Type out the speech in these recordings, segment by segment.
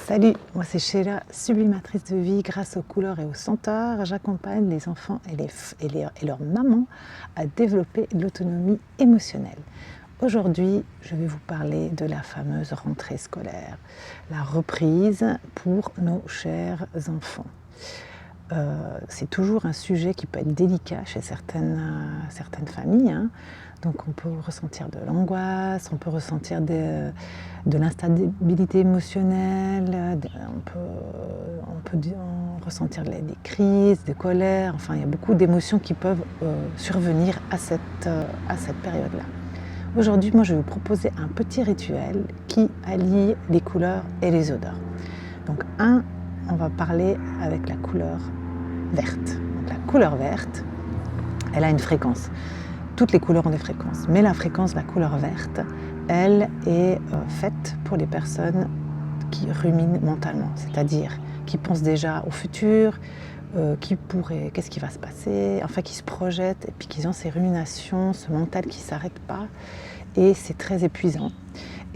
Salut, moi c'est Sheila, sublimatrice de vie grâce aux couleurs et aux senteurs. J'accompagne les enfants et leurs mamans à développer l'autonomie émotionnelle. Aujourd'hui, je vais vous parler de la fameuse rentrée scolaire, la reprise pour nos chers enfants. C'est toujours un sujet qui peut être délicat chez certaines familles, hein. Donc on peut ressentir de l'angoisse, on peut ressentir de l'instabilité émotionnelle, on peut ressentir des crises, des colères, enfin il y a beaucoup d'émotions qui peuvent survenir à cette période-là. Aujourd'hui, moi je vais vous proposer un petit rituel qui allie les couleurs et les odeurs. Donc on va parler avec la couleur verte. Donc la couleur verte, elle a une fréquence. Toutes les couleurs ont des fréquences, mais la fréquence de la couleur verte, elle est faite pour les personnes qui ruminent mentalement, c'est-à-dire qui pensent déjà au futur, qu'est-ce qui va se passer, enfin qui se projettent et puis qui ont ces ruminations, ce mental qui ne s'arrête pas, et c'est très épuisant.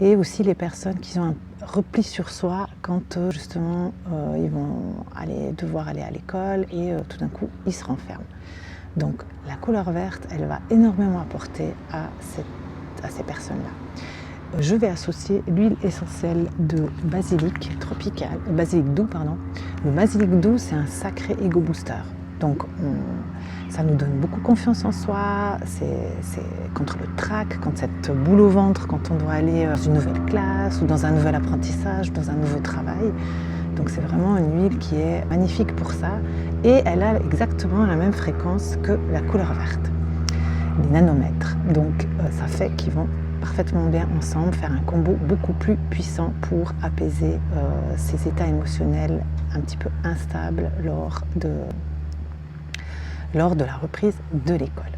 Et aussi les personnes qui ont un repli sur soi quand justement ils vont devoir aller à l'école et tout d'un coup ils se renferment. Donc la couleur verte, elle va énormément apporter à ces personnes-là. Je vais associer l'huile essentielle de basilic tropical, basilic doux pardon. Le basilic doux, c'est un sacré ego booster. Donc ça nous donne beaucoup confiance en soi, c'est contre le trac, contre cette boule au ventre, quand on doit aller dans une nouvelle classe ou dans un nouvel apprentissage, dans un nouveau travail. Donc c'est vraiment une huile qui est magnifique pour ça et elle a exactement la même fréquence que la couleur verte, les nanomètres. Donc ça fait qu'ils vont parfaitement bien ensemble faire un combo beaucoup plus puissant pour apaiser ces états émotionnels un petit peu instables lors de la reprise de l'école.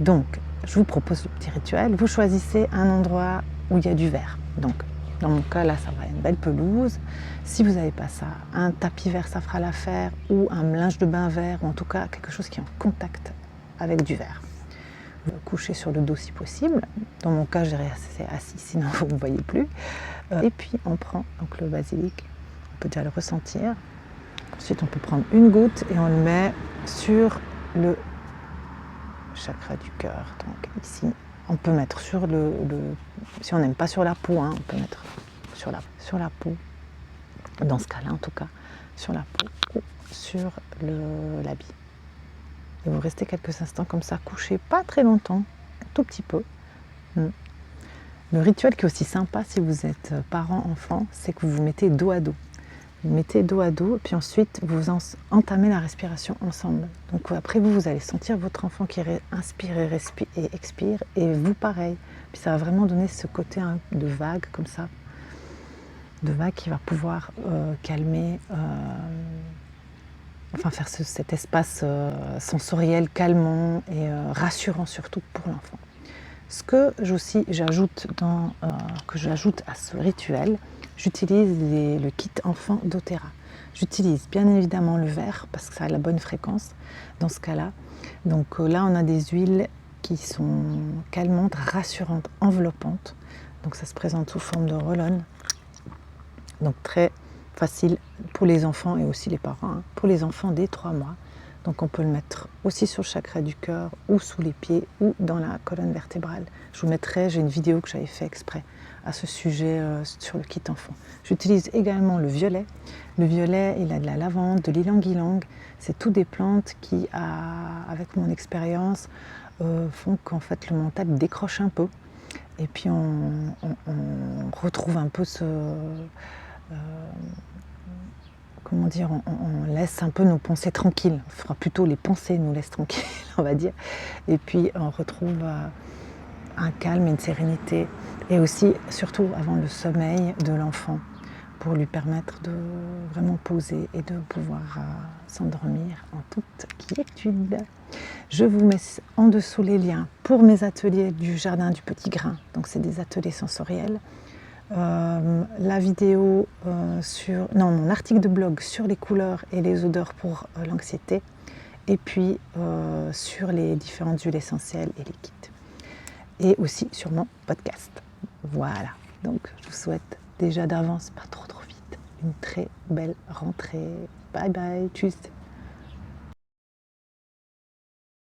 Donc je vous propose le petit rituel. Vous choisissez un endroit où il y a du vert. Donc dans mon cas, là, ça va être une belle pelouse. Si vous n'avez pas ça, un tapis vert, ça fera l'affaire, ou un linge de bain vert, ou en tout cas quelque chose qui est en contact avec du vert. Vous couchez sur le dos si possible. Dans mon cas, j'ai resté assis, sinon vous ne me voyez plus. Et puis, on prend donc le basilic, on peut déjà le ressentir. Ensuite, on peut prendre une goutte et on le met sur le chakra du cœur. Donc ici, on peut mettre sur si on n'aime pas sur la peau, hein, on peut mettre sur la peau, dans ce cas-là en tout cas, sur la peau ou sur l'habit. Et vous restez quelques instants comme ça, couché, pas très longtemps, un tout petit peu. Le rituel qui est aussi sympa si vous êtes parent, enfant, c'est que vous vous mettez dos à dos. Vous mettez dos à dos, puis ensuite vous entamez la respiration ensemble. Donc après vous allez sentir votre enfant qui inspire et expire, et vous pareil. Puis ça va vraiment donner ce côté de vague comme ça, de vague qui va pouvoir calmer, faire cet espace sensoriel calmant et rassurant surtout pour l'enfant. Ce que j'ajoute à ce rituel, j'utilise le kit enfant d'Otera. J'utilise bien évidemment le vert parce que ça a la bonne fréquence dans ce cas-là. Donc là, on a des huiles qui sont calmantes, rassurantes, enveloppantes. Donc ça se présente sous forme de roll-on. Donc très facile pour les enfants et aussi les parents, hein, pour les enfants dès 3 mois. Donc on peut le mettre aussi sur le chakra du cœur ou sous les pieds ou dans la colonne vertébrale. Je vous mettrai, j'ai une vidéo que j'avais fait exprès à ce sujet sur le kit enfant. J'utilise également le violet. Le violet, il a de la lavande, de l'ylang-ylang. C'est toutes des plantes qui, avec mon expérience, font qu'en fait le mental décroche un peu. Et puis on retrouve un peu on laisse un peu nos pensées tranquilles. Enfin, plutôt les pensées nous laissent tranquilles, on va dire. Et puis on retrouve un calme et une sérénité. Et aussi, surtout avant le sommeil de l'enfant, pour lui permettre de vraiment poser et de pouvoir s'endormir en toute quiétude. Je vous mets en dessous les liens pour mes ateliers du jardin du petit grain. Donc c'est des ateliers sensoriels. La vidéo mon article de blog sur les couleurs et les odeurs pour l'anxiété, et puis sur les différentes huiles essentielles et les kits, et aussi sur mon podcast. Voilà, donc je vous souhaite déjà d'avance, pas trop vite, une très belle rentrée. Bye bye, tchuss.